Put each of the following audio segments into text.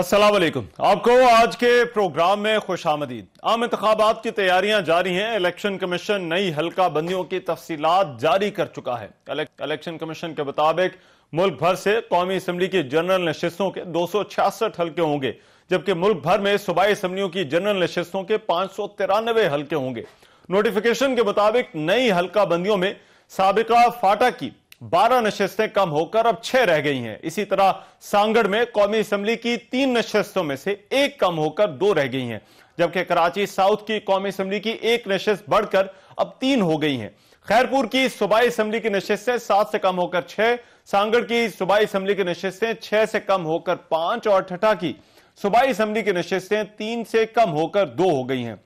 अस्सलाम वालेकुम। आपको आज के प्रोग्राम में खुशामदीद। आम इंतखाबात की तैयारियां जारी हैं। इलेक्शन कमीशन नई हल्का बंदियों की तफसीलात जारी कर चुका है। इलेक्शन कमीशन के मुताबिक मुल्क भर से कौमी असम्बली की जनरल नशिस्तों के 266 हल्के होंगे, जबकि मुल्क भर में सूबाई असम्बलियों की जनरल नशिस्तों के 593 हल्के होंगे। नोटिफिकेशन के मुताबिक नई हल्का बंदियों में साबिका फाटा की 12 नशिस्तें कम होकर अब 6 रह गई हैं। इसी तरह सांगड़ में कौमी असम्बली की 3 नशिस्तों में से 1 कम होकर 2 रह गई हैं, जबकि कराची साउथ की कौमी असम्बली की 1 नशिस्त बढ़कर अब 3 हो गई हैं। खैरपुर की सूबाई असम्बली की नशिस्तें 7 से कम होकर 6, सांगड़ की सूबाई असम्बली की नशिस्तें 6 से कम होकर 5 और ठठा की सूबाई असम्बली की नशिस्तें 3 से कम होकर 2 हो गई हैं,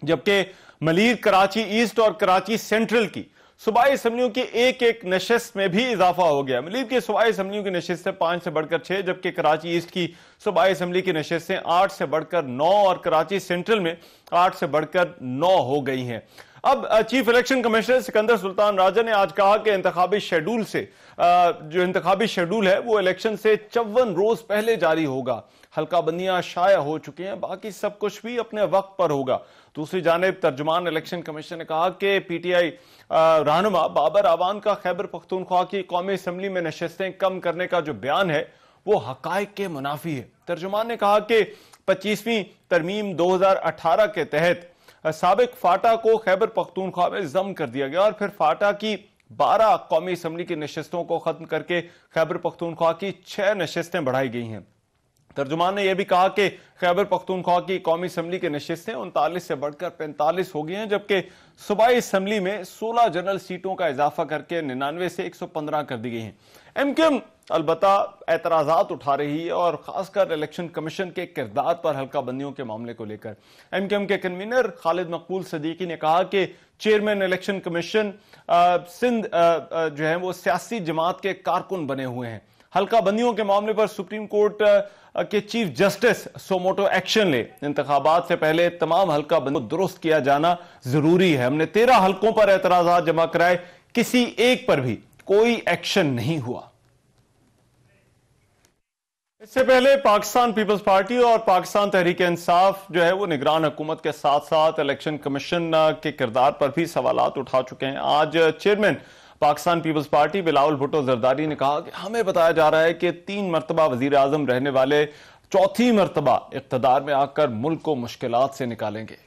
जबकि मलीर, कराची ईस्ट और कराची सेंट्रल की सूबाई असम्बलियों की एक नशिस्त में भी इजाफा हो गया। मलीर की सूबाई असम्बलियों की नशिस्तें 5 से बढ़कर 6, जबकि कराची ईस्ट की सूबाई असम्बली की नशिस्तें 8 से बढ़कर 9 और कराची सेंट्रल में 8 से बढ़कर 9 हो गई हैं। अब chief election commissioner Sikandar Sultan Raja ने आज कहा कि इंतखाबी शेड्यूल से जो इंतखाबी शेड्यूल है वो इलेक्शन से 54 रोज पहले जारी होगा। हल्का बंदियां शाया हो चुकी हैं, बाकी सब कुछ भी अपने वक्त पर होगा। दूसरी जानिब तर्जुमान इलेक्शन कमीशन ने कहा कि पीटीआई रहनुमा बाबर आवान का खैबर पख्तूनख्वा की कौमी असम्बली में नशिस्तें कम करने का जो बयान है वो हकायक के मुनाफी है। तर्जुमान ने कहा कि 25वीं तरमीम 2018 के तहत साबिक फाटा को खैबर पख्तूनख्वा में जम कर दिया गया और फिर फाटा की 12 कौमी असम्बली की नशिस्तों को खत्म करके खैबर पख्तूनख्वा की 6 नशिस्तें बढ़ाई गई हैं। तर्जुमान ने यह भी कहा कि खैबर पख्तूनख्वा की कौमी असम्बली की नशिस्तें 39 से बढ़कर 45 हो गई हैं, जबकि सूबाई असम्बली में 16 जनरल सीटों का इजाफा करके 99 से 115 कर दी गई हैं। एमक्यूएम अलबत्ता एतराजात उठा रही है और खासकर इलेक्शन कमीशन के किरदार पर हल्का बंदियों के मामले को लेकर। एमक्यूएम के कन्वीनर खालिद मकबूल सदीकी ने कहा कि चेयरमैन इलेक्शन कमीशन सिंध जो है वो सियासी जमात के कारकुन बने हुए हैं। हल्का बंदियों के मामले पर सुप्रीम कोर्ट के चीफ जस्टिस सोमोटो एक्शन ले। इंतखाबात से पहले तमाम हल्का बंदियों को दुरुस्त किया जाना जरूरी है। हमने 13 हल्कों पर एतराजात जमा कराए, किसी एक पर भी कोई एक्शन नहीं हुआ। इससे पहले पाकिस्तान पीपल्स पार्टी और पाकिस्तान तहरीक इंसाफ जो है वो निगरान हुकूमत के साथ साथ इलेक्शन कमीशन के किरदार पर भी सवालात उठा चुके हैं। आज chairman Pakistan Peoples Party Bilawal Bhutto Zardari ने कहा कि हमें बताया जा रहा है कि 3 मरतबा वजीर आजम रहने वाले चौथी मरतबा इख्तदार में आकर मुल्क को मुश्किलात से निकालेंगे।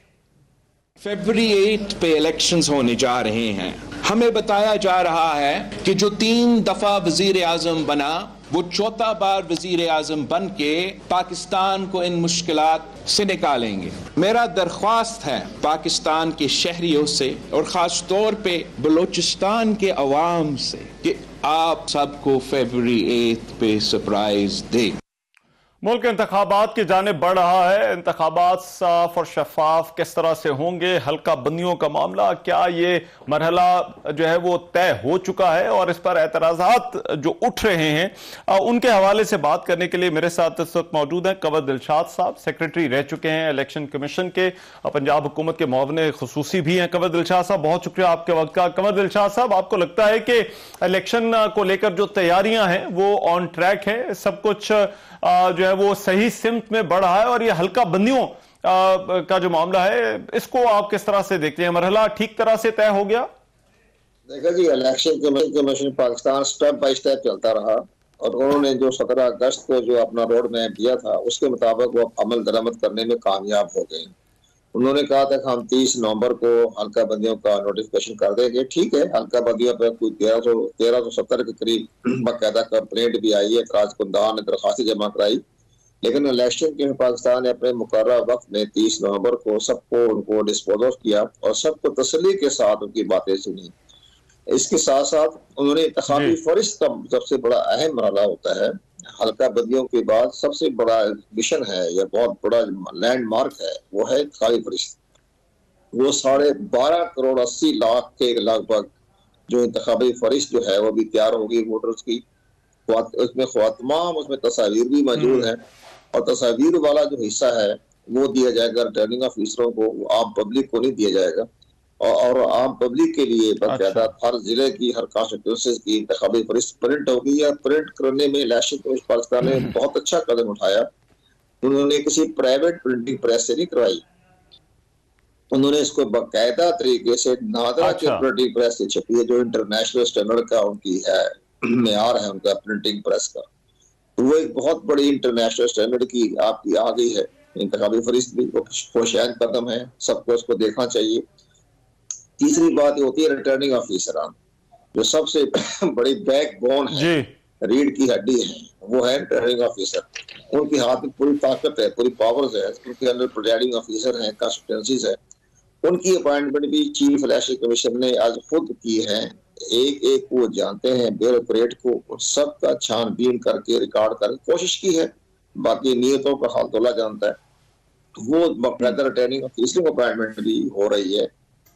फरवरी 8 पे इलेक्शंस होने जा रहे हैं। हमें बताया जा रहा है कि जो 3 दफा वजीर आजम बना वो चौथा बार वजीर आजम बन के पाकिस्तान को इन मुश्किलात से निकालेंगे। मेरा दरख्वास्त है पाकिस्तान के शहरियों से और खास तौर पे बलोचिस्तान के अवाम से कि आप सबको फरवरी 8 पे सरप्राइज दे। मुल्क इंतखाबात की जानिब बढ़ रहा है। इंतखाबात साफ और शफाफ किस तरह से होंगे, हल्का बंदियों का मामला, क्या ये मरहला जो है वो तय हो चुका है और इस पर एतराजात जो उठ रहे हैं उनके हवाले से बात करने के लिए मेरे साथ इस वक्त मौजूद हैं कंवर दिलशाद साहब, सेक्रेटरी रह चुके हैं इलेक्शन कमीशन के, पंजाब हुकूमत के मुआविन खुसूसी भी हैं। कंवर दिलशाद साहब, बहुत शुक्रिया आपके वक्त का। कंवर दिलशाद साहब, आपको लगता है कि इलेक्शन को लेकर जो तैयारियां हैं वो ऑन ट्रैक है, सब कुछ जो है वो सही सिमत में बढ़ रहा है और ये हल्का बंदियों का जो मामला है इसको आप किस तरह से देखते हैं? मरहला ठीक तरह से तय हो गया? देखा जी, election commission Pakistan step by step चलता रहा और उन्होंने जो 17 अगस्त को जो अपना रोड मैप दिया था उसके मुताबिक वो अमल दरामद करने में कामयाब हो गए। उन्होंने कहा था कि हम 30 नवंबर को हल्का बंदियों का नोटिफिकेशन कर देंगे। ठीक है, हल्का बंदियों पर कोई 1370 के करीब बाकायदा कंप्लेंट भी आई है, एतराज कुंदान ने दरखास्तें जमा कराई, लेकिन इलेक्शन के पाकिस्तान ने अपने मुकर्रर वक्त में 30 नवंबर को सबको उनको डिस्पोज ऑफ किया और सबको तसल्ली के साथ उनकी बातें सुनी। इसके साथ साथ उन्होंने इंतखाबी फरिश्त का सबसे बड़ा अहम मरहला होता है, हल्का बंदियों के बाद सबसे बड़ा मिशन है या बहुत बड़ा लैंडमार्क है, वो है इंतखाबी फरिश्त। वो 12.5 करोड़ 80 लाख के लगभग जो इंतखाबी फरिश्त जो है वो भी तैयार होगी वोटर्स की। उसमें तमाम उसमें तस्वीर भी मौजूद है और तस्वीर वाला जो हिस्सा है वो दिया जाएगा रिटर्निंग ऑफिसरों को, आम पब्लिक को नहीं दिया जाएगा। और आम पब्लिक के लिए बाकायदा हर जिले की हर कॉन्स्टिट्यूंसी की इंतखाबी फरिश्त प्रिंट होगी या प्रिंट करने में इलेक्शन कमीशन पाकिस्तान ने बहुत अच्छा कदम उठाया उन्होंने किसी प्राइवेट प्रिंटिंग प्रेस से नहीं करवाई, उन्होंने इसको बाकायदा तरीके से नादरा के प्रिंटिंग प्रेस से छपी है, जो इंटरनेशनल स्टैंडर्ड का उनकी है मेयार है उनका प्रिंटिंग प्रेस का। तो वो एक बहुत बड़ी इंटरनेशनल स्टैंडर्ड की आपकी आ गई है। इंतखाबी फरिश्त भी वो खुशैन कदम है, सबको उसको देखना चाहिए। तीसरी बात ये होती है रिटर्निंग ऑफिसरान, जो सबसे बड़ी बैकबोन है, रीढ़ की हड्डी है, वो है रिटर्निंग ऑफिसर। उनके हाथ में पूरी ताकत है, पूरी पावर्स है, उनके अंदर प्रिजाइडिंग ऑफिसर है, कॉन्स्टिट्यूएंसीज है। उनकी अपॉइंटमेंट भी चीफ इलेक्शन कमीशन ने आज खुद की है। एक एक को जानते हैं, ब्यूरोक्रेट को सबका छानबीन करके रिकॉर्ड करके कोशिश की है। बाकी नियतों का हाल तोला जानता है। वो बाकायदा रिटर्निंग ऑफिसर अपॉइंटमेंट भी हो रही है।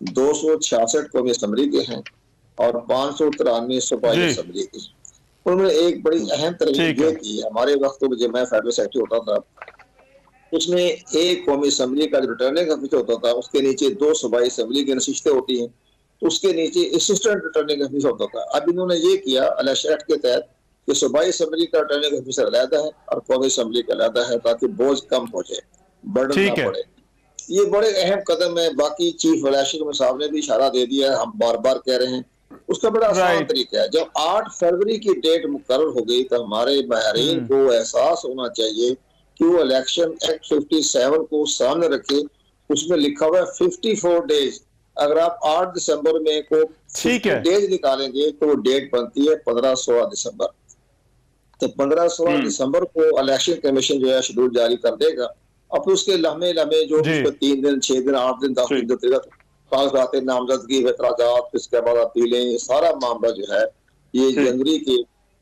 266 कौमी असम्बली के हैं और 593 सूबाई असम्बली के। उन्होंने एक बड़ी अहम तरह ये की, हमारे वक्त में जब मैं फेडरल सेक्रेटरी होता था, उसमें एक कौमी असम्बली का जो रिटर्निंग ऑफिसर होता था, उसके नीचे 2 सूबाई असम्बली की नशिस्तें होती हैं, तो उसके नीचे असिस्टेंट रिटर्निंग ऑफिसर होता था। अब इन्होंने ये किया इलेक्शन एक्ट के तहत कि सूबाई असम्बली का रिटर्निंग ऑफिसर अलहदा है और कौमी असम्बली का अलहदा है, ताकि बोझ कम हो जाए, बर्डन ना पड़े। ये बड़े अहम कदम है। बाकी चीफ इलेक्शन साहब ने भी इशारा दे दिया है, हम बार बार कह रहे हैं। उसका बड़ा आसान तरीका है, जब 8 फरवरी की डेट मुकर्रर हो गई तो हमारे माहिरीन को एहसास होना चाहिए कि वो इलेक्शन एक्ट 57 को सामने रखे। उसमें लिखा हुआ है 54 डेज। अगर आप 8 दिसंबर में को डेज निकालेंगे तो वो डेट बनती है 15-16 दिसंबर। तो 15-16 दिसंबर को इलेक्शन कमीशन जो है शेड्यूल जारी कर देगा। अब उसके लम्हे जो 3 दिन 6 दिन 8 दिन 10 दिन देगा, कागजात नामजदगी, एतराजात, इसके बाद अपीलें, सारा मामला जो है ये जनवरी के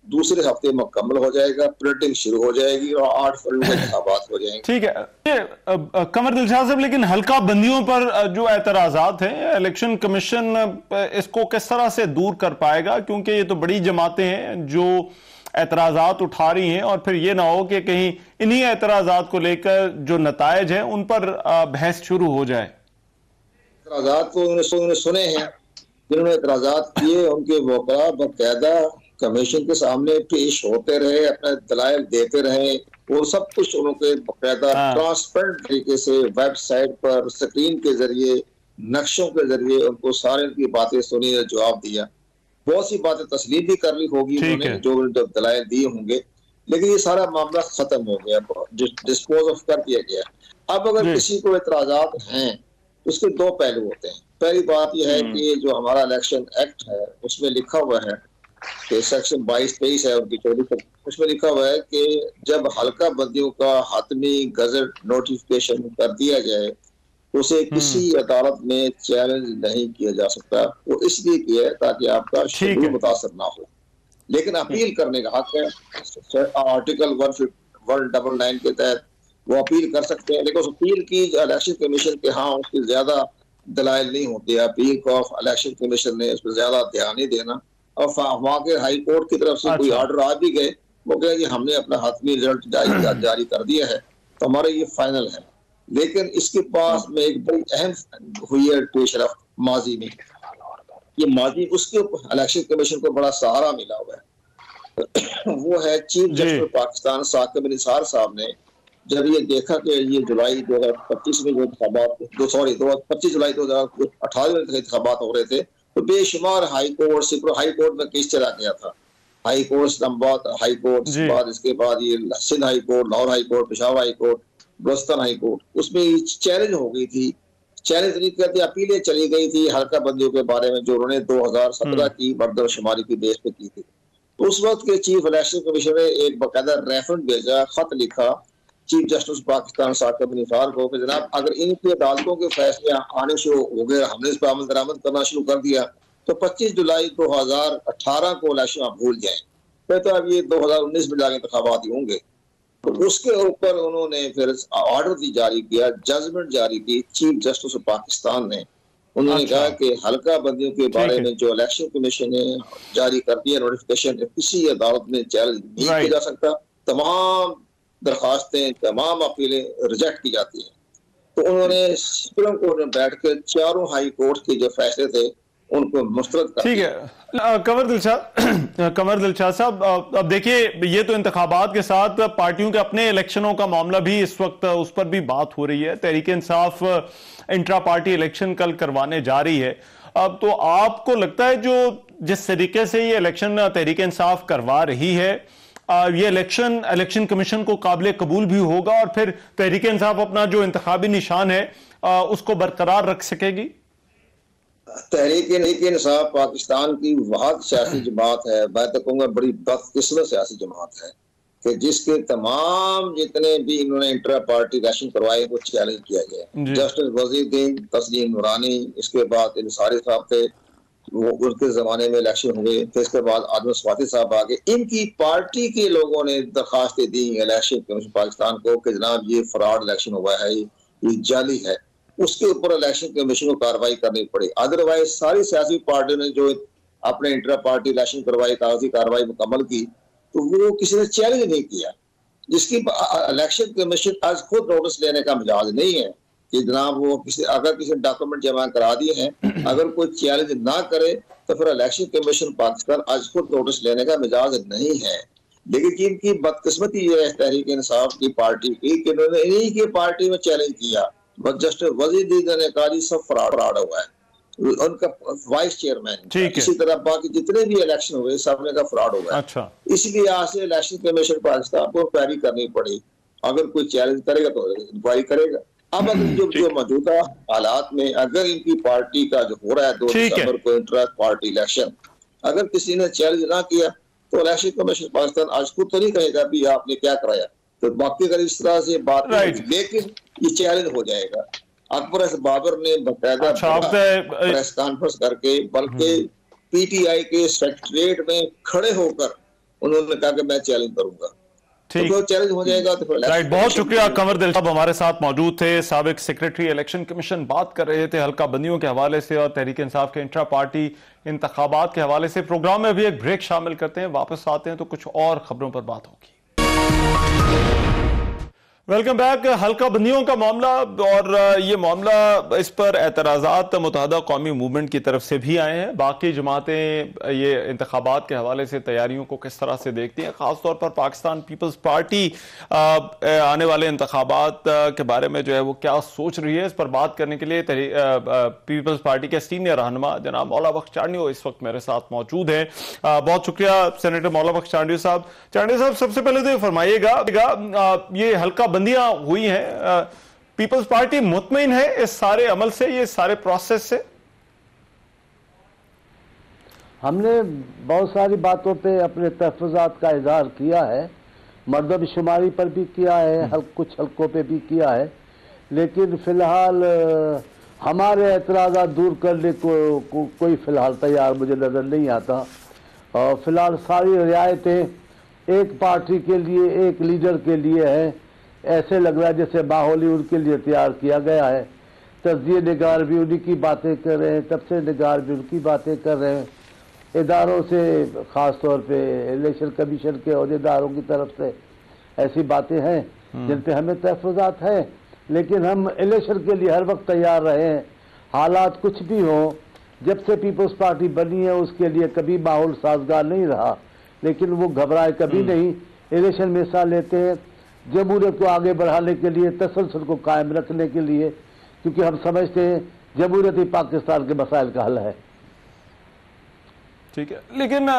दूसरे हफ्ते मुकम्मल हो जाएगा, प्रिंटिंग शुरू हो जाएगी और 8 फरवरी को इंतखाबात हो जाएंगे। ठीक है कमर दिलशाद साहब, लेकिन हल्का बंदियों पर जो एतराजात हैं, इलेक्शन कमीशन इसको किस तरह से दूर कर पाएगा? क्योंकि ये तो बड़ी जमातें हैं जो एतराजात उठा रही हैं और फिर ये ना हो कि कहीं इन्हीं एतराजात को लेकर जो नतायज हैं उन पर बहस शुरू हो जाए। एतराजात को उन्होंने सुने हैं, जिन्होंने एतराजात किए उनके वकला बाकायदा कमीशन के सामने पेश होते रहे, अपने दलाइल देते रहे, वो सब कुछ उनके बाकायदा ट्रांसपेरेंट तरीके से वेबसाइट पर स्क्रीन के जरिए, नक्शों के जरिए उनको सारे उनकी बातें सुनी, जवाब दिया। बहुत सी बातें तस्लीम भी कर ली होगी उन्होंने, जो दलाइल दिए होंगे, लेकिन ये सारा मामला खत्म हो गया, डिस्पोज ऑफ कर दिया गया। अब अगर किसी को एतराजात हैं, उसके 2 पहलू होते हैं। पहली बात यह है कि जो हमारा इलेक्शन एक्ट है उसमें लिखा हुआ है कि सेक्शन 22-23 है उनकी 24, उसमें लिखा हुआ है कि जब हल्का बंदियों का हतमी गजट नोटिफिकेशन कर दिया जाए उसे किसी अदालत में चैलेंज नहीं किया जा सकता। वो इसलिए किया है ताकि आपका शेड्यूल मुतासर ना हो, लेकिन अपील करने का हक है। आर्टिकल 199 के तहत वो अपील कर सकते हैं, लेकिन उस अपील की इलेक्शन कमीशन के यहाँ उसकी ज्यादा दलाइल नहीं होती। अपील को इलेक्शन कमीशन ने उस पर ज्यादा ध्यान नहीं देना, और वहाँ के हाई कोर्ट की तरफ से कोई ऑर्डर आ भी गए, वो कहे कि हमने अपना हतमी रिजल्ट जारी कर दिया है तो हमारा ये फाइनल है। लेकिन इसके पास में एक बड़ी अहम हुई है पेशरफ माजी में, ये माजी उसके इलेक्शन कमीशन को बड़ा सहारा मिला हुआ है। वो है चीफ जस्टिस पाकिस्तान साकिब निसार साहब ने जब ये देखा कि ये जुलाई 2025 में जो इंतखाबात 25 जुलाई 2018 में इंतखाबात हो रहे थे, तो बेशुमार हाई कोर्ट में केस चला गया था। High court, Islamabad high court, बाद इसके बाद ये Sindh high court, Lahore high court, Peshawar high court, Balochistan high court, उसमें चैलेंज हो गई थी। चैलेंज नहीं करती, अपीलें चली गई थी हल्का बंदियों के बारे में जो उन्होंने 2017 की मर्दमशुमारी की बेस पे की थी। तो उस वक्त के चीफ इलेक्शन कमीशन ने एक बाकायदा रेफरेंस भेजा, खत लिखा चीफ जस्टिस पाकिस्तान साकिब निसार को कि जनाब अगर इनकी अदालतों के फैसले आने शुरू हो गए, हमने इस पर अमल दरामद करना शुरू कर दिया, तो 25 जुलाई 2018 को इलेक्शन आप भूल जाएं, फिर तो अब ये 2019 में जाके इंतखाबात ही होंगे। तो उसके ऊपर उन्होंने फिर ऑर्डर जारी किया, जजमेंट जारी की चीफ जस्टिस पाकिस्तान ने। उन्होंने कहा कि हल्का बंदियों के बारे में जो इलेक्शन कमीशन ने जारी कर दिया नोटिफिकेशन, किसी अदालत में चैलेंज नहीं किया जा सकता, तमाम दरखास्तें, तमाम अपीलें रिजेक्ट की जाती हैं। तो उन्होंने सुप्रीम कोर्ट में बैठ कर चारों हाई कोर्ट के जो फैसले थे उनको मुस्तरद कर। ठीक है कमर दिलशाद साहब, अब देखिए ये तो इंतखाबात के साथ पार्टियों के अपने इलेक्शनों का मामला भी इस वक्त उस पर भी बात हो रही है। Tehreek Insaf intra party election कल करवाने जा रही है। अब तो आपको लगता है जो जिस तरीके से ये इलेक्शन तहरीक इंसाफ करवा रही है, ये इलेक्शन कमीशन को काबिल कबूल भी होगा और फिर तहरीक इंसाफ अपना जो इंतखाबी निशान है उसको बरकरार रख सकेगी? तहरीक इंसाफ पाकिस्तान की वह सियासी जमात है, मैं तो कहूँगा बड़ी बदकिस्मत सियासी जमात है कि जिसके तमाम जितने भी इन्होंने इंट्रा पार्टी इलेक्शन करवाए वो चैलेंज किया गया। जस्टिस वजीरुद्दीन, तस्लीम नूरानी, इसके बाद इंसारी साहब थे, वो उनके जमाने में इलेक्शन हुए, फिर इसके बाद आदम स्वाति साहब आ गए। इनकी पार्टी के लोगों ने दरखास्तें दी इलेक्शन कमीशन पाकिस्तान को कि जनाब ये फ्रॉड इलेक्शन हुआ है, ये जाली है। उसके ऊपर इलेक्शन कमीशन को कार्रवाई करनी पड़ी। अदरवाइज सारी सियासी पार्टियों ने जो अपने इंट्रा पार्टी इलेक्शन करवाई, कागजी कार्रवाई मुकम्मल की, तो वो किसी ने चैलेंज नहीं किया। जिसकी इलेक्शन कमीशन आज खुद नोटिस लेने का मिजाज नहीं है कि जनाब वो अगर किसी डॉक्यूमेंट जमा करा दिए हैं, अगर कोई चैलेंज ना करे तो फिर इलेक्शन कमीशन पाकिस्तान आज खुद नोटिस लेने का मिजाज नहीं है। लेकिन जिनकी बदकिस्मती ये है तहरीक इंसाफ की पार्टी की कि उन्होंने इन्हीं की पार्टी में चैलेंज किया। जस्टिस वजीरुद्दीन ने कहा सब फ्रॉड हुआ है, उनका वाइस चेयरमैन, इसी तरह बाकी जितने भी इलेक्शन हुए सबने का फ्रॉड हुआ है। अच्छा, इसलिए आज से इलेक्शन कमीशन पाकिस्तान को इंक्वायरी करनी पड़ी। अगर कोई चैलेंज करेगा तो इंक्वायरी करेगा। अब अगर जो मौजूदा हालात में अगर इनकी पार्टी का जो हो रहा है 2 दिसंबर को इंट्रा पार्टी इलेक्शन, अगर किसी ने चैलेंज ना किया तो इलेक्शन कमीशन पाकिस्तान आज खुद तो नहीं कहेगा भी आपने क्या कराया, तो बाकी अगर इस तरह से बात लेकिन ये चैलेंज हो जाएगा। अकबर बाबर ने बकायदा प्रेस कॉन्फ्रेंस करके, बल्कि पीटीआई के सेक्रेटरिएट में खड़े होकर उन्होंने कहा कि मैं चैलेंज करूंगा। तो चैलेंज हो जाएगा तो राइट। बहुत शुक्रिया कमर दिल साहब हमारे साथ मौजूद थे, साबिक सेक्रेटरी इलेक्शन कमीशन, बात कर रहे थे हल्का बंदियों के हवाले से और तहरीक इंसाफ के इंट्रा पार्टी इंतखाबात के हवाले से। प्रोग्राम में अभी एक ब्रेक शामिल करते हैं, वापस आते हैं तो कुछ और खबरों पर बात होगी। Welcome back. हल्का बंदियों का मामला, और ये मामला इस पर एतराज़ात मुत्तहदा कौमी मूवमेंट की तरफ से भी आए हैं। बाकी जमातें ये इंतखाबात के हवाले से तैयारियों को किस तरह से देखती हैं, ख़ासतौर पर पाकिस्तान पीपल्स पार्टी आने वाले इंतखाबात के बारे में जो है वो क्या सोच रही है, इस पर बात करने के लिए पीपल्स पार्टी के सीनियर रहनुमा जनाब मौला बख्श चांडियो इस वक्त मेरे साथ मौजूद हैं। बहुत शुक्रिया सेनेटर मौला बख्श चांडियो साहब। चांडियो साहब, सबसे पहले तो ये फरमाइएगा, ये हल्का बंदियां हुई हैं, पीपल्स पार्टी मुतमईन है इस सारे अमल से, ये सारे प्रोसेस से? हमने बहुत सारी बातों पे अपने तहफ़्फ़ुज़ात का इज़हार किया है, मरदमशुमारी पर भी किया है, कुछ हल्कों पे भी किया है, लेकिन फ़िलहाल हमारे एतराज़ात दूर करने को कोई फ़िलहाल तैयार मुझे नज़र नहीं आता। और फ़िलहाल सारी रियायतें एक पार्टी के लिए, एक लीडर के लिए है। ऐसे लग रहा है जैसे माहौल ही उनके लिए तैयार किया गया है। तज्ज़िये निगार भी उन्हीं की बातें कर रहे हैं, तबसरे निगार भी उनकी बातें कर रहे हैं। इदारों से, ख़ास तौर पे इलेक्शन कमीशन के अहदेदारों की तरफ से ऐसी बातें हैं जिन पे हमें तहफ़्फ़ुज़ात है, लेकिन हम इलेक्शन के लिए हर वक्त तैयार रहे हैं। हालात कुछ भी हों, जब से पीपल्स पार्टी बनी है उसके लिए कभी माहौल साजगार नहीं रहा, लेकिन वो घबराए कभी नहीं, इलेक्शन में हिस्सा लेते हैं जमहूरियत को आगे बढ़ाने के लिए, तसलसल को कायम रखने के लिए, क्योंकि हम समझते हैं जमहूरियत ही पाकिस्तान के मसाइल का हल है। ठीक है, लेकिन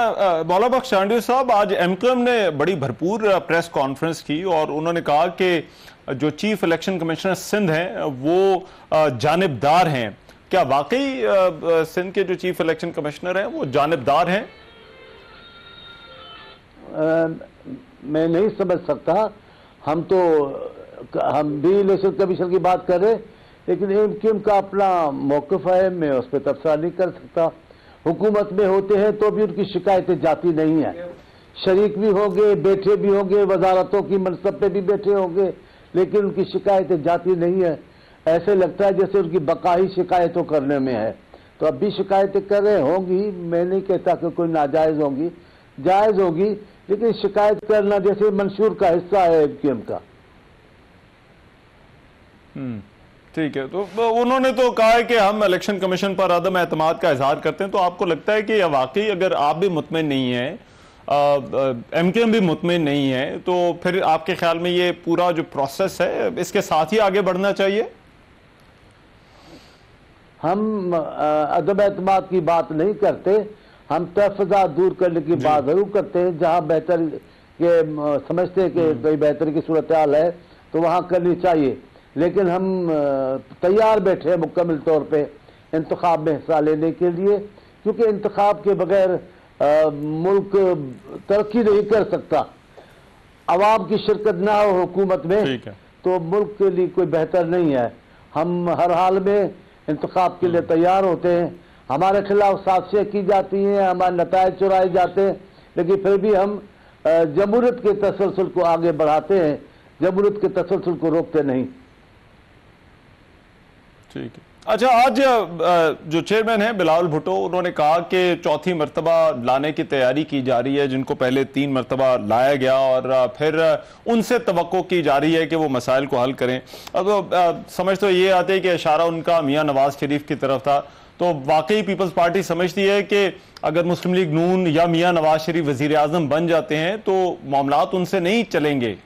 मौला बख्श चांडियो साहब, आज एमक्यूएम ने बड़ी भरपूर प्रेस कॉन्फ्रेंस की और उन्होंने कहा कि जो चीफ इलेक्शन कमिश्नर सिंध हैं वो जानिबदार हैं। क्या वाकई सिंध के जो चीफ इलेक्शन कमिश्नर हैं वो जानिबदार हैं? मैं नहीं समझ सकता। हम भी इलेक्शन कमीशन की बात कर रहे, लेकिन एमक्यूएम का अपना मौक़िफ़ है, मैं उस पर तबसरा नहीं कर सकता। हुकूमत में होते हैं तो भी उनकी शिकायतें जाती नहीं है, शरीक भी होंगे, बैठे भी होंगे, वजारतों की मनसब पे भी बैठे होंगे, लेकिन उनकी शिकायतें जाती नहीं है। ऐसे लगता है जैसे उनकी बकाई शिकायतों करने में है। तो अब भी शिकायतें कर रहे होंगी, मैं नहीं कहता कि कोई नाजायज़ होंगी, जायज़ होगी, लेकिन शिकायत करना जैसे मंशूर का हिस्सा है एमक्यूएम का। ठीक है, तो उन्होंने तो कहा है कि हम इलेक्शन कमीशन पर अदम एतमाद का इजहार करते हैं। तो आपको लगता है कि वाकई अगर आप भी मुतमिन नहीं है, एमकेएम भी मुतमिन नहीं है, तो फिर आपके ख्याल में ये पूरा जो प्रोसेस है इसके साथ ही आगे बढ़ना चाहिए? हम अदम एतमाद की बात नहीं करते, हम तहफ़्फ़ुज़ात दूर करने की बात जरूर करते हैं। जहाँ बेहतर के समझते हैं कि कोई बेहतर की सूरत हाल है तो वहाँ करनी चाहिए, लेकिन हम तैयार बैठे हैं मुकम्मल तौर पे इंतखाब में हिस्सा लेने के लिए, क्योंकि इंतखाब के बगैर मुल्क तरक्की नहीं कर सकता। अवाम की शिरकत ना हो हुकूमत में तो मुल्क के लिए कोई बेहतर नहीं है। हम हर हाल में इंतखाब के लिए तैयार होते हैं। हमारे खिलाफ साजिशें की जाती हैं, हमारे नतायज चुराए जाते हैं, लेकिन फिर भी हम जमहूरियत के तसलसल को आगे बढ़ाते हैं, जमहूरियत के तसलसल को रोकते नहीं। ठीक है। अच्छा, आज जो चेयरमैन है बिलावल भुट्टो, उन्होंने कहा कि चौथी मरतबा लाने की तैयारी की जा रही है, जिनको पहले 3 मरतबा लाया गया, और फिर उनसे तवक्को की जा रही है कि वो मसाइल को हल करें। अब समझ तो ये आते है कि इशारा उनका मियां नवाज शरीफ की तरफ था, तो वाकई पीपल्स पार्टी समझती है कि अगर मुस्लिम लीग नून या मियां नवाज शरीफ वजीर आजम बन जाते हैं तो मामलात उनसे नहीं चलेंगे?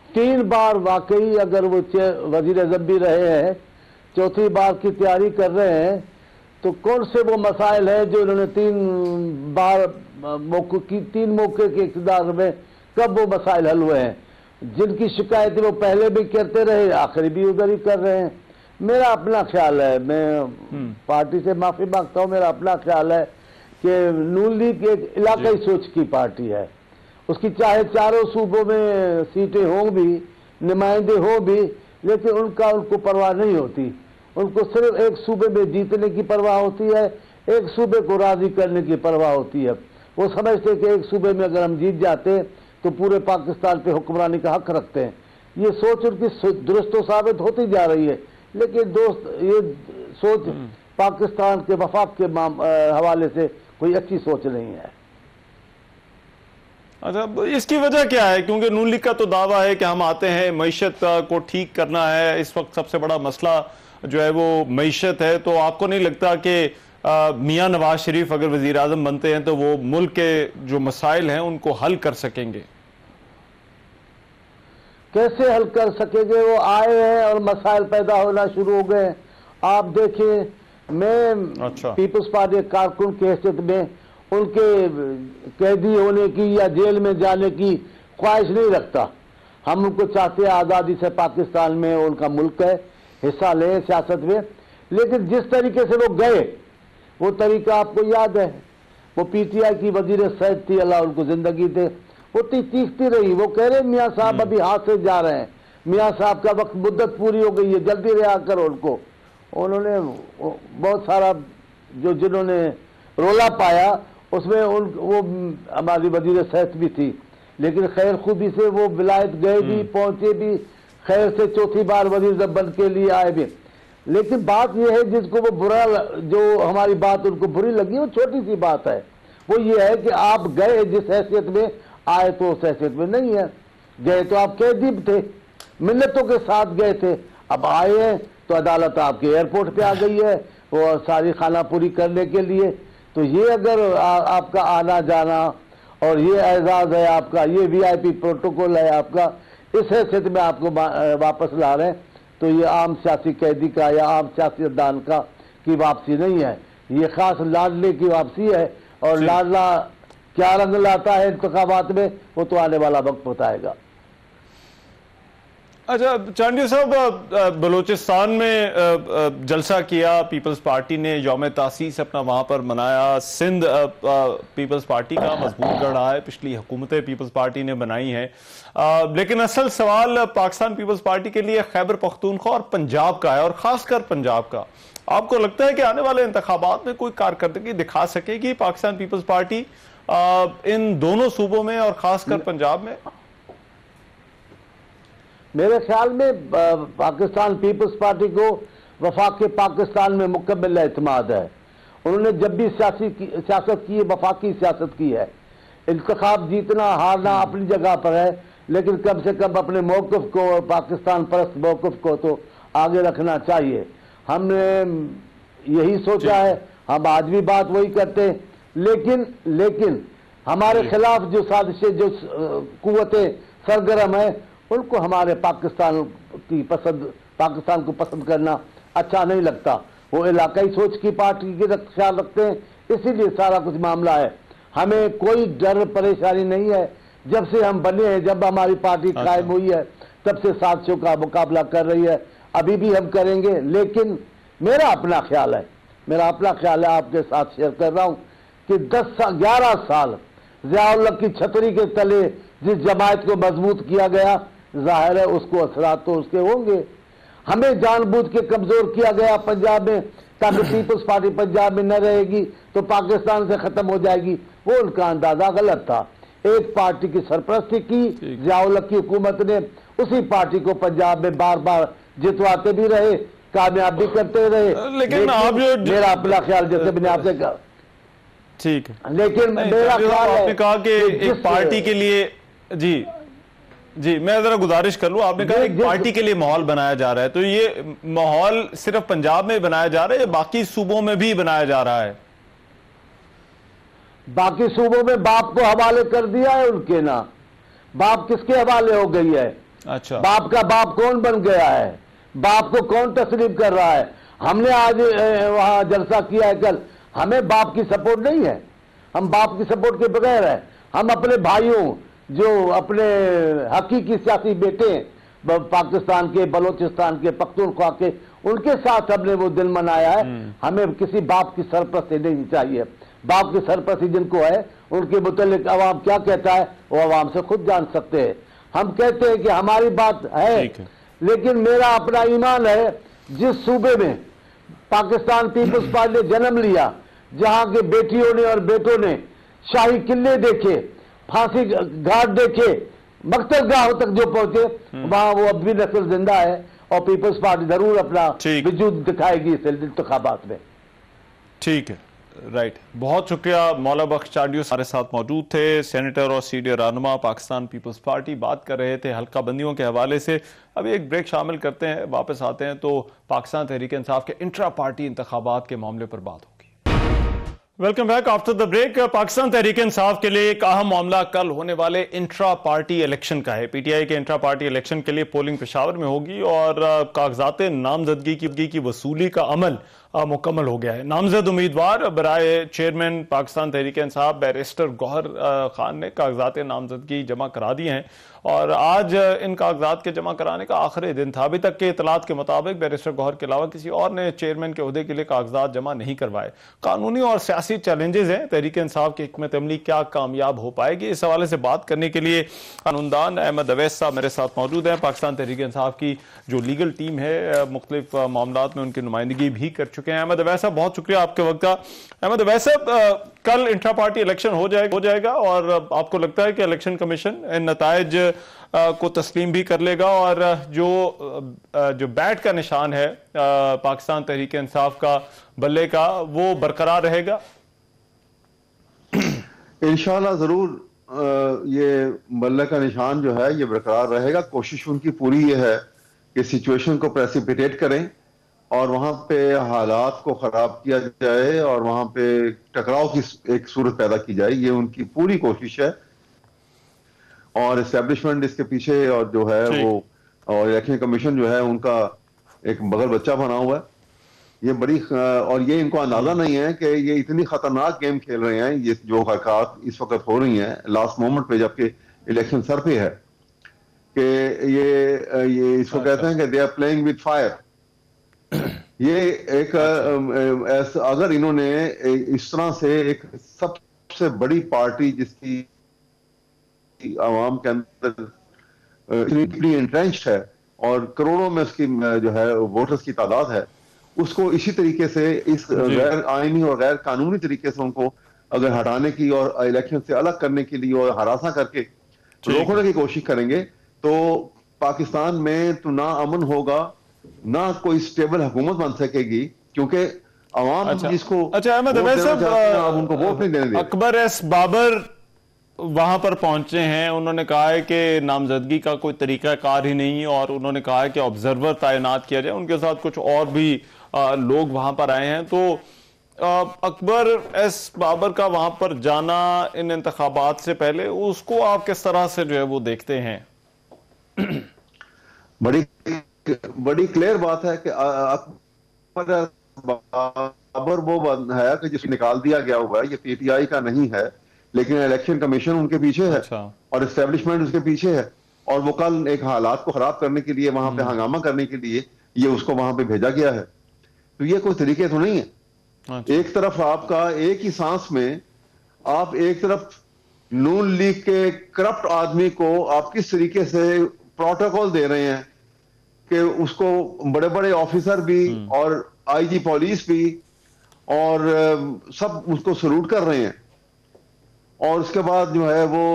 3 बार वाकई अगर वो वजीर आज़म भी रहे हैं, चौथी बार की तैयारी कर रहे हैं, तो कौन से वो मसाइल है जो उन्होंने 3 बार 3 मौके के इक़्तिदार में कब वो मसाइल हल हुए हैं? जिनकी शिकायतें वो पहले भी करते रहे, आखिरी भी उधर ही कर रहे हैं। मेरा अपना ख्याल है, मैं पार्टी से माफी मांगता हूँ, मेरा अपना ख्याल है कि नून लीग एक इलाकाई सोच की पार्टी है। उसकी चाहे चारों सूबों में सीटें हों भी, नुमाइंदे हों भी, लेकिन उनको परवाह नहीं होती। उनको सिर्फ एक सूबे में जीतने की परवाह होती है, एक सूबे को राजी करने की परवाह होती है। वो समझते हैं कि एक सूबे में अगर हम जीत जाते तो पूरे पाकिस्तान पे हुक्मरानी का हक रखते हैं। ये सोच उनकी दुरुस्त साबित होती जा रही है, लेकिन दोस्त ये सोच पाकिस्तान के वफाक के हवाले से कोई अच्छी सोच नहीं है। अच्छा, इसकी वजह क्या है? क्योंकि नून लीग का तो दावा है कि हम आते हैं मईशत को ठीक करना है, इस वक्त सबसे बड़ा मसला जो है वो मईशत है। तो आपको नहीं लगता कि मियां नवाज शरीफ अगर वजीर आजम बनते हैं तो वो मुल्क के जो मसाइल हैं उनको हल कर सकेंगे? कैसे हल कर सकेंगे? वो आए हैं और मसाइल पैदा होना शुरू हो गए। आप देखिए, मैं पीपल्स पार्टी कारकुन की हैसियत में उनके कैदी होने की या जेल में जाने की ख्वाहिश नहीं रखता। हम उनको चाहते हैं आज़ादी से पाकिस्तान में उनका मुल्क है, हिस्सा लें सियासत में, लेकिन जिस तरीके से वो गए वो तरीका आपको याद है। वो पीटीआई की वजीर सैद थी, अल्लाह उनको जिंदगी दे, वो तीखती रही। वो कह रहे मियाँ साहब अभी हाथ से जा रहे हैं, मियाँ साहब का वक्त मुद्दत पूरी हो गई है, जल्दी रिहा करो उनको। उन्होंने बहुत सारा जिन्होंने रोला पाया उसमें वो हमारी वजीर सेहत भी थी, लेकिन खैर खूबी से वो विलायत गए भी, पहुंचे भी, खैर से चौथी बार वजीर बन के लिए आए भी। लेकिन बात यह है जिसको वो बुरा, जो हमारी बात उनको बुरी लगी, वो छोटी सी बात है। वो ये है कि आप गए जिस हैसियत में, आए तो उस हैसियत में नहीं है। गए तो आप कैदी थे, मिन्नतों के साथ गए थे, अब आए हैं तो अदालत आपके एयरपोर्ट पे आ गई है वो सारी खाना पूरी करने के लिए। तो ये अगर आपका आना जाना और ये एजाज है आपका, ये वीआईपी प्रोटोकॉल है आपका, इस हैसियत में आपको वापस ला रहे हैं, तो ये आम सियासी कैदी का या आम सियासतदान का की वापसी नहीं है, ये खास लाडले की वापसी है। और लाडला क्या रंग लाता है इंतखाबात में वो तो आने वाला वक्त बताएगा। अच्छा चांडिया साहब, बलूचिस्तान में जलसा किया पीपल्स पार्टी ने, यौम तासीस अपना वहां पर मनाया। सिंध पीपल्स पार्टी का मजबूत गढ़ रहा है, पिछली हुकूमतें पीपल्स पार्टी ने बनाई हैं, लेकिन असल सवाल पाकिस्तान पीपल्स पार्टी के लिए खैबर पख्तूनख्वा और पंजाब का है, और खासकर पंजाब का। आपको लगता है कि आने वाले इंतखाबात में कोई कारकर्दगी दिखा सकेगी पाकिस्तान पीपल्स पार्टी इन दोनों सूबों में और खासकर पंजाब में? मेरे ख्याल में पाकिस्तान पीपल्स पार्टी को वफाक पाकिस्तान में मुकम्मल एतमाद है। उन्होंने जब भी सियासत की है, वफाकी सियासत की है। इंतखाब जीतना हारना अपनी जगह पर है, लेकिन कम से कम अपने मौक़िफ़ को, पाकिस्तान परस्त मौक़िफ़ को तो आगे रखना चाहिए। हमने यही सोचा है, हम आज भी बात वही करते हैं, लेकिन हमारे खिलाफ जो साजिशें, जो कुव्वतें सरगर्म है, उनको हमारे पाकिस्तान को पसंद करना अच्छा नहीं लगता। वो इलाकाई सोच की पार्टी की ख्याल रखते हैं, इसीलिए सारा कुछ मामला है। हमें कोई डर परेशानी नहीं है। जब से हम बने हैं, जब हमारी पार्टी कायम हुई है, तब से साजिशों का मुकाबला कर रही है, अभी भी हम करेंगे। लेकिन मेरा अपना ख्याल है, आपके साथ शेयर कर रहा हूं कि 11 साल ज़िया-उल-हक की छतरी के तले जिस जमायत को मजबूत किया गया, जाहिर है उसको असरात तो उसके होंगे। हमें जानबूझ के कमजोर किया गया पंजाब में, ताकि पीपल्स पार्टी पंजाब में न रहेगी तो पाकिस्तान से खत्म हो जाएगी। वो उनका अंदाजा गलत था। एक पार्टी की सरपरस्ती की ज़िया-उल-हक की हुकूमत ने, उसी पार्टी को पंजाब में बार बार जितवाते भी रहे, कामयाब भी करते रहे। लेकिन आप मेरा अपना ख्याल, जैसे मैंने आपसे कहा, ठीक है, लेकिन मेरा ख्याल आपने कहा कि एक पार्टी के लिए, जी मैं जरा गुजारिश कर लूं, आपने कहा एक पार्टी के लिए माहौल बनाया जा रहा है, तो ये माहौल सिर्फ पंजाब में बनाया जा रहा है या बाकी सूबों में भी बनाया जा रहा है? बाकी सूबों में बाप को हवाले कर दिया है उनके ना। बाप किसके हवाले हो गई है? अच्छा, बाप का बाप कौन बन गया है? बाप को कौन तस्लीम कर रहा है? हमने आज वहां जलसा किया है कल, हमें बाप की सपोर्ट नहीं है, हम बाप की सपोर्ट के बगैर है। हम अपने भाइयों, जो अपने हकीकी सियासी बेटे पाकिस्तान के, बलोचिस्तान के, पख्तूनख्वा के, उनके साथ हमने वो दिन मनाया है। हमें किसी बाप की सरपरस्ती नहीं चाहिए। बाप की सरपरस्ती जिनको है, उनके मुतालिक अवाम क्या कहता है वो अवाम से खुद जान सकते हैं। हम कहते हैं कि हमारी बात है, लेकिन मेरा अपना ईमान है, जिस सूबे में पाकिस्तान पीपल्स पार्टी ने जन्म लिया, जहां के बेटियों ने और बेटों ने शाही किले देखे, फांसी घाट देखे, मकतलगाहों तक जो पहुंचे, वहां वो अब भी नस्ल जिंदा है और पीपल्स पार्टी जरूर अपना वजूद दिखाएगी इस इंतखाबात में। ठीक है, राइट, बहुत शुक्रिया। मौला बख्श चांडियो हमारे साथ मौजूद थे, सेनेटर और सीनियर रहनुमा पाकिस्तान पीपल्स पार्टी, बात कर रहे थे हल्का बंदियों के हवाले से। अभी एक ब्रेक शामिल करते हैं, वापस आते हैं तो पाकिस्तान तहरीक इंसाफ के इंट्रा पार्टी इंतखाबात के मामले पर बात होगी। Welcome back after the break. Pakistan Tehreek Insaf के लिए एक अहम मामला कल होने वाले इंट्रा पार्टी इलेक्शन का है। पीटीआई के इंट्रा पार्टी इलेक्शन के लिए पोलिंग पेशावर में होगी और कागजात नामजदगी की वसूली का अमल मुकम्मल हो गया है। नामजद उम्मीदवार बराए चेयरमैन पाकिस्तान तहरीक इंसाफ बैरिस्टर गौहर खान ने कागजात नामजदगी जमा करा दिए हैं और आज इन कागजात के जमा कराने का आखिरी दिन था। अभी तक के इतलात के मुताबिक बैरिस्टर गौहर के अलावा किसी और ने चेयरमैन के ओहदे के लिए कागजात जमा नहीं करवाए। कानूनी और सियासी चैलेंजेस हैं, तहरीक इंसाफ की हिकमत अमली क्या कामयाब हो पाएगी, इस हवाले से बात करने के लिए कानूनदान अहमद अवैस साहब मेरे साथ मौजूद हैं। पाकिस्तान तहरीक इंसाफ की जो लीगल टीम है मुख्तलिफ मामलात में उनकी नुमाइंदगी भी कर चुके हैं। अहमद अवैस साहब, बहुत शुक्रिया आपके वक्त का। अहमद अवैस साहब, कल इंट्रा पार्टी इलेक्शन हो जाएगा और आपको लगता है कि इलेक्शन कमीशन इन नताइज को तस्लीम भी कर लेगा और जो बैट का निशान है पाकिस्तान तहरीक इंसाफ का बल्ले का, वो बरकरार रहेगा? इंशाल्लाह जरूर ये बल्ले का निशान जो है ये बरकरार रहेगा। कोशिश उनकी पूरी ये है कि सिचुएशन को प्रेसिपिटेट करें और वहां पे हालात को खराब किया जाए और वहां पे टकराव की एक सूरत पैदा की जाए, ये उनकी पूरी कोशिश है। और एस्टेब्लिशमेंट इसके पीछे और जो है वो, और इलेक्शन कमीशन जो है उनका एक बगल बच्चा बना हुआ है। ये बड़ी, और ये इनको अंदाजा नहीं है कि ये इतनी खतरनाक गेम खेल रहे हैं। ये जो हरकत इस वक्त हो रही हैं लास्ट मोमेंट पे, जबकि इलेक्शन सर पे है, कि ये इसको कहते हैं कि they are playing with fire. ये एक अगर इन्होंने इस तरह से एक सबसे बड़ी पार्टी जिसकी आवाम के अंदर इतनी इंट्रेंच्ड है और करोड़ों में उसकी जो है वोटर्स की तादाद है, उसको इसी तरीके से इस गैर आईनी और गैर कानूनी तरीके से उनको अगर हटाने की और इलेक्शन से अलग करने के लिए और हरासा करके रोकने की कोशिश करेंगे तो पाकिस्तान में तो ना अमन होगा, ना कोई स्टेबल हुकूमत बन सकेगी, क्योंकि अवाम जिसको अहमद अवैस साहब, उनको वोट नहीं देने देंगे। अकबर एस बाबर वहां पर पहुंचे हैं, उन्होंने कहा है कि नामजदगी का कोई तरीकाकार ही नहीं है और उन्होंने कहा है कि ऑब्जर्वर तैनात किया जाए। उनके साथ कुछ और भी लोग वहां पर आए हैं। तो अकबर एस बाबर का वहां पर जाना इन इंतखाबात से पहले, उसको आप किस तरह से जो है वो देखते हैं? बड़ी क्लियर बात है कि अकबर बाबर वो है कि जिसको निकाल दिया गया हुआ है, ये पीटीआई का नहीं है, लेकिन इलेक्शन कमीशन उनके पीछे है। अच्छा। और एस्टेब्लिशमेंट उसके पीछे है, और वो कल एक हालात को खराब करने के लिए, वहां पे हंगामा करने के लिए ये उसको वहां पे भेजा गया है। तो ये कोई तरीके तो नहीं है। अच्छा। एक तरफ आपका एक ही सांस में आप एक तरफ नून लीग के करप्ट आदमी को आप किस तरीके से प्रोटोकॉल दे रहे हैं कि उसको बड़े बड़े ऑफिसर भी और आईजी पुलिस भी और सब उसको सल्यूट कर रहे हैं, और उसके बाद जो है वो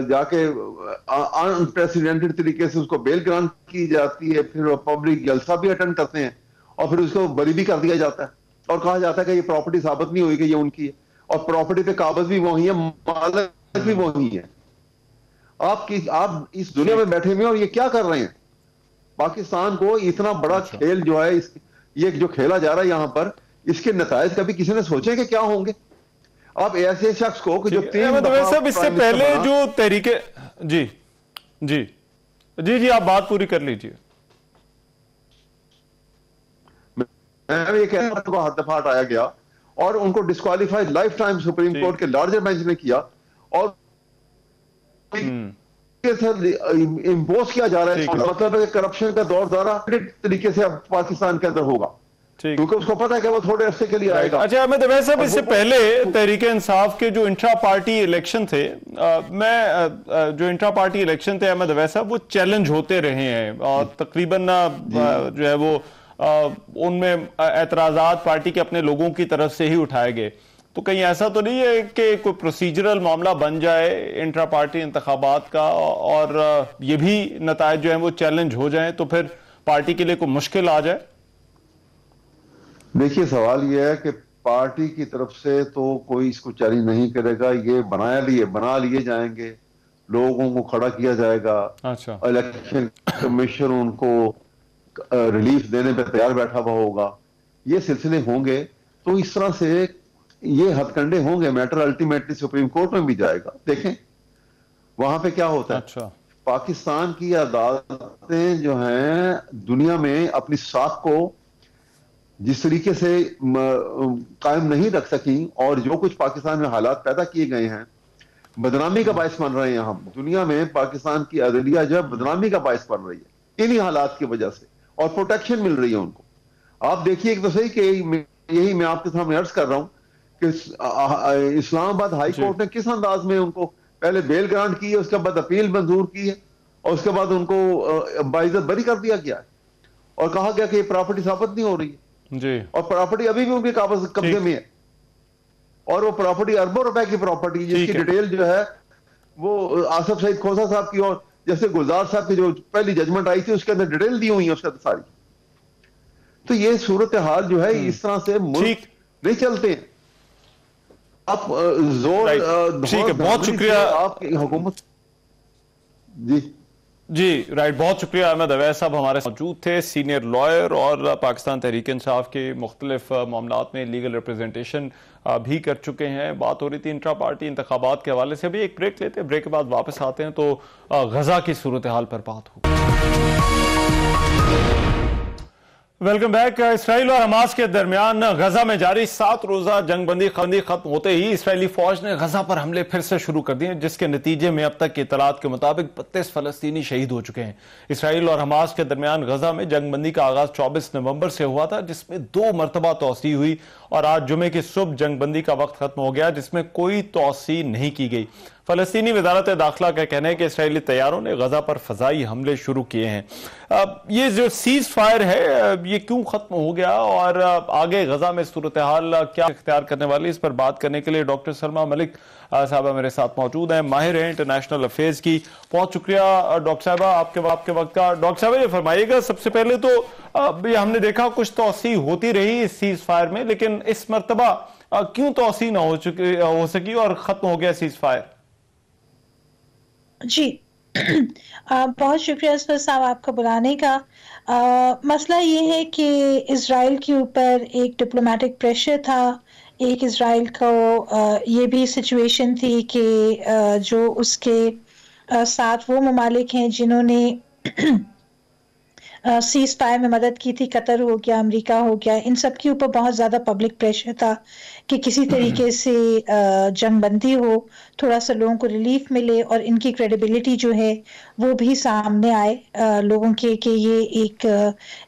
जाके अनप्रेसिडेंटेड तरीके से उसको बेल ग्रांट की जाती है, फिर वो पब्लिक जलसा भी अटेंड करते हैं और फिर उसको बरी भी कर दिया जाता है और कहा जाता है कि ये प्रॉपर्टी साबित नहीं हुई कि ये उनकी है, और प्रॉपर्टी पे कागज भी वही है, मालिक भी वही है। आप इस दुनिया में बैठे हुए और ये क्या कर रहे हैं? पाकिस्तान को इतना बड़ा खेल जो है ये जो खेला जा रहा है यहाँ पर, इसके नतायज कभी किसी ने सोचे कि क्या होंगे? आप ऐसे शख्स को कि जो इससे पहले जो तरीके, जी जी जी जी आप बात पूरी कर लीजिए। मैं ये कह रहा हूं, हद दफा हटाया गया और उनको disqualified life time supreme court के लार्जर बेंच ने किया और इम्पोज किया जा रहा है। मतलब है कि करप्शन का दौर दौरा तरीके से अब पाकिस्तान के अंदर होगा, क्योंकि उसको पता है कि वो थोड़े अरसे के लिए आएगा। अच्छा अहमद अवैध साहब, इससे पहले तहरीके इंसाफ के जो इंट्रा पार्टी इलेक्शन थे, जो इंट्रा पार्टी इलेक्शन थे अहमद अवैध साहब, वो चैलेंज होते रहे हैं और तकरीबन जो है वो उनमें एतराजात पार्टी के अपने लोगों की तरफ से ही उठाए गए। तो कहीं ऐसा तो नहीं है कि कोई प्रोसीजरल मामला बन जाए इंट्रा पार्टी इंतखाबात का और ये भी नतायज जो है वो चैलेंज हो जाए तो फिर पार्टी के लिए कोई मुश्किल आ जाए? देखिए, सवाल यह है कि पार्टी की तरफ से तो कोई इसको चैलेंज नहीं करेगा, ये बना लिए जाएंगे, लोगों को खड़ा किया जाएगा। अच्छा। इलेक्शन कमीशन उनको रिलीफ देने पे तैयार बैठा हुआ होगा, ये सिलसिले होंगे। तो इस तरह से ये हथकंडे होंगे, मैटर अल्टीमेटली सुप्रीम कोर्ट में भी जाएगा। देखें वहां पे क्या होता है। अच्छा। पाकिस्तान की अदालतें जो हैं दुनिया में अपनी साख को जिस तरीके से कायम नहीं रख सकी, और जो कुछ पाकिस्तान में हालात पैदा किए गए हैं, बदनामी का बायस बन रहे हैं। हम दुनिया में पाकिस्तान की अदलिया जो है बदनामी का बायस बन रही है इन्हीं हालात की वजह से, और प्रोटेक्शन मिल रही है उनको। आप देखिए एक तो सही कि यही मैं आपके सामने अर्ज कर रहा हूं कि इस्लामाबाद हाई कोर्ट ने किस अंदाज में उनको पहले बेल ग्रांट की है, उसके बाद अपील मंजूर की है, और उसके बाद उनको बाइज्जत बरी कर दिया गया है और कहा गया कि ये प्रॉपर्टी साबित नहीं हो रही है जी, और प्रॉपर्टी अभी भी उनके कब्जे में है, और वो प्रॉपर्टी अरबों रुपए की प्रॉपर्टी, जिसकी डिटेल जो है वो आसिफ सईद खोसा साहब की और जैसे गुलजार साहब की जो पहली जजमेंट आई थी उसके अंदर डिटेल दी हुई है उसके अंदर सारी। तो ये सूरत हाल जो है इस तरह से मुल्क नहीं चलते हैं। आप जोर ठीक है, बहुत शुक्रिया आपकी हुकूमत। जी राइट, बहुत शुक्रिया। अहमद अवैध साहब हमारे मौजूद थे, सीनियर लॉयर और पाकिस्तान तहरीक इंसाफ के मुख्तलिफ मामलात में लीगल रिप्रेजेंटेशन भी कर चुके हैं। बात हो रही थी इंट्रा पार्टी इंतखाबात के हवाले से। अभी एक ब्रेक लेते हैं, ब्रेक के बाद वापस आते हैं तो गजा की सूरत हाल पर बात होगी। Welcome back. इसराइल और हमास के दरमियान गजा में जारी 7 रोजा जंगबंदी खत्म होते ही इसराइली फौज ने गजा पर हमले फिर से शुरू कर दिए, जिसके नतीजे में अब तक की इतलात के मुताबिक 32 फलस्तीनी शहीद हो चुके हैं। इसराइल और हमास के दरमियान गजा में जंगबंदी का आगाज 24 नवंबर से हुआ था, जिसमें 2 मरतबा तोसी हुई और आज जुमे की सुबह जंगबंदी का वक्त खत्म हो गया, जिसमें कोई तोसी नहीं की गई। फलस्तीनी वजारत दाखिला का कहना है कि इसराइली तैयारों ने गजा पर फजाई हमले शुरू किए हैं। ये जो सीज फायर है ये क्यों खत्म हो गया और आगे गजा में सूरत हाल क्या इख्तियार करने वाली, इस पर बात करने के लिए डॉक्टर सलमा मलिक साहबा मेरे साथ मौजूद हैं, माहिर हैं इंटरनेशनल अफेयर्स की। बहुत शुक्रिया डॉक्टर साहबा आपके वक्त का। डॉक्टर साहब ये फरमाइएगा, सबसे पहले तो ये हमने देखा कुछ तोसी होती रही इस सीज फायर में, लेकिन इस मरतबा क्यों तोसी ना हो सकी और खत्म हो गया सीज फायर? जी बहुत शुक्रिया असफर साहब आपको बुलाने का। मसला ये है कि इज़राइल के ऊपर एक डिप्लोमेटिक प्रेशर था। एक इज़राइल को ये भी सिचुएशन थी कि जो उसके साथ वो ममालिक हैं जिन्होंने सीज फायर में मदद की थी, कतर हो गया, अमेरिका हो गया, इन सब के ऊपर बहुत ज़्यादा पब्लिक प्रेशर था कि किसी तरीके से जंग बंदी हो, थोड़ा सा लोगों को रिलीफ मिले और इनकी क्रेडिबिलिटी जो है वो भी सामने आए लोगों के कि ये एक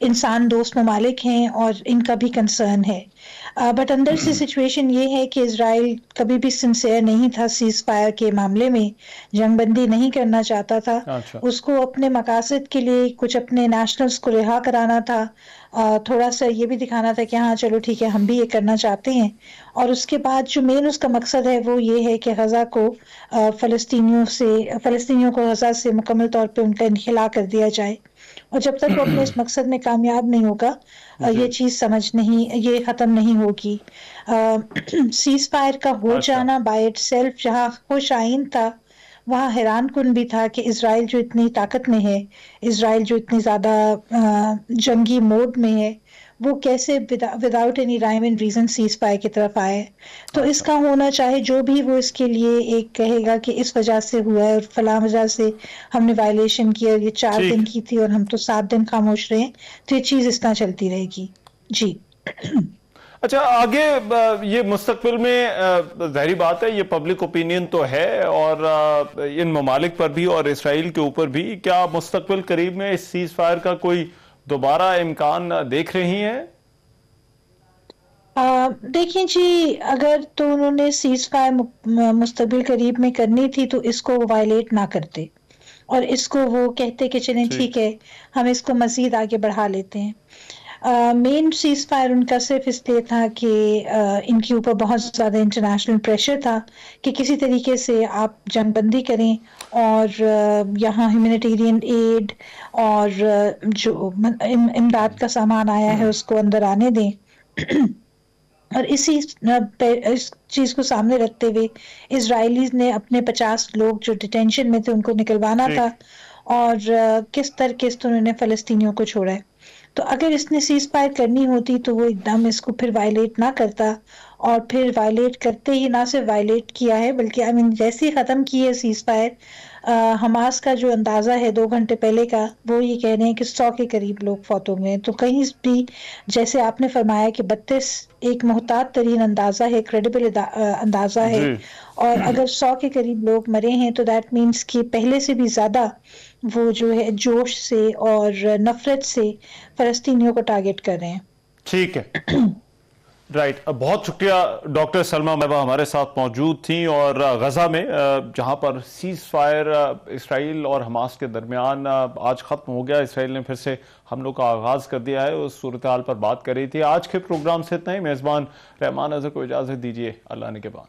इंसान दोस्त ममालिक हैं और इनका भी कंसर्न है। बट अंदर से सिचुएशन ये है कि इज़राइल कभी भी सिंसियर नहीं था सीज फायर के मामले में, जंगबंदी नहीं करना चाहता था। अच्छा। उसको अपने मकासद के लिए कुछ अपने नेशनल्स को रिहा कराना था, थोड़ा सा ये भी दिखाना था कि हाँ चलो ठीक है हम भी ये करना चाहते हैं। और उसके बाद जो मेन उसका मकसद है वो ये है कि गजा को फ़लस्तीनियों को गजा से मुकम्मल तौर पे उनका इनखिला कर दिया जाए। और जब तक वो अपने इस मकसद में कामयाब नहीं होगा ये चीज़ ये ख़त्म नहीं होगी। सीज फायर का हो जाना बाय इटसेल्फ जहाँ खुश आइन था, वहाँ हैरान कुन भी था कि इज़राइल जो इतनी ताकत में है, इज़राइल जो इतनी ज़्यादा जंगी मोड में है, वो कैसे without any rhyme and reason ceasefire की तरफ आए। तो इसका होना चाहे जो भी वो इसके लिए एक कहेगा कि इस वजह से हुआ है और फला वजह से हमने वायलेशन की और ये 4 दिन की थी और हम तो 7 दिन खामोश रहे, तो ये चीज़ इस तरह चलती रहेगी। जी अच्छा, आगे ये मुस्तकबिल में ज़ाहिरी बात है ये पब्लिक ओपिनियन तो है और इन ममालिक पर भी और इसराइल के ऊपर भी, क्या मुस्तकबिल करीब में इस सीज फायर का कोई दोबारा इम्कान देख रही हैं? देखिए जी, अगर तो उन्होंने सीज फायर मुस्तकबिल करीब में करनी थी तो इसको वायलेट ना करते और इसको वो कहते कि चलें ठीक है हम इसको मजीद आगे बढ़ा लेते हैं। मेन सीज फायर उनका सिर्फ इसलिए था कि इनके ऊपर बहुत ज़्यादा इंटरनेशनल प्रेशर था कि किसी तरीके से आप जंगबंदी करें और यहाँ ह्यूमैनिटेरियन एड और जो इमदाद का सामान आया है उसको अंदर आने दें। और इस चीज़ को सामने रखते हुए इजरायलीज ने अपने 50 लोग जो डिटेंशन में थे उनको निकलवाना था और किस तरह से उन्होंने फ़लस्तीनियों को छोड़ा है। तो अगर इसने सीज फायर करनी होती तो वो एकदम इसको फिर वायलेट ना करता और फिर वायलेट करते ही ना सिर्फ वायलेट किया है बल्कि जैसे ही ख़त्म की है सीज फायर, हमास का जो अंदाज़ा है 2 घंटे पहले का, वो ये कह रहे हैं कि 100 के करीब लोग फौत हो गए। तो कहीं भी जैसे आपने फरमाया कि 32 एक मोहतात तरीन अंदाज़ा है, क्रेडिबल अंदाज़ा है, और अगर 100 के करीब लोग मरे हैं तो दैट मीन्स कि पहले से भी ज़्यादा वो जो है जोश से और नफरत से फ़लस्तीनियों को टारगेट कर रहे हैं। ठीक है, राइट। बहुत शुक्रिया डॉक्टर सलमा महबा हमारे साथ मौजूद थी। और गजा में जहां पर सीज फायर इसराइल और हमास के दरमियान आज खत्म हो गया, इसराइल ने फिर से हमलों का आगाज कर दिया है, उस सूरत हाल पर बात कर रही थी। आज के प्रोग्राम से इतना ही। मेजबान रहमान अज़हर को इजाजत दीजिए, अल्लाह ने के बाद।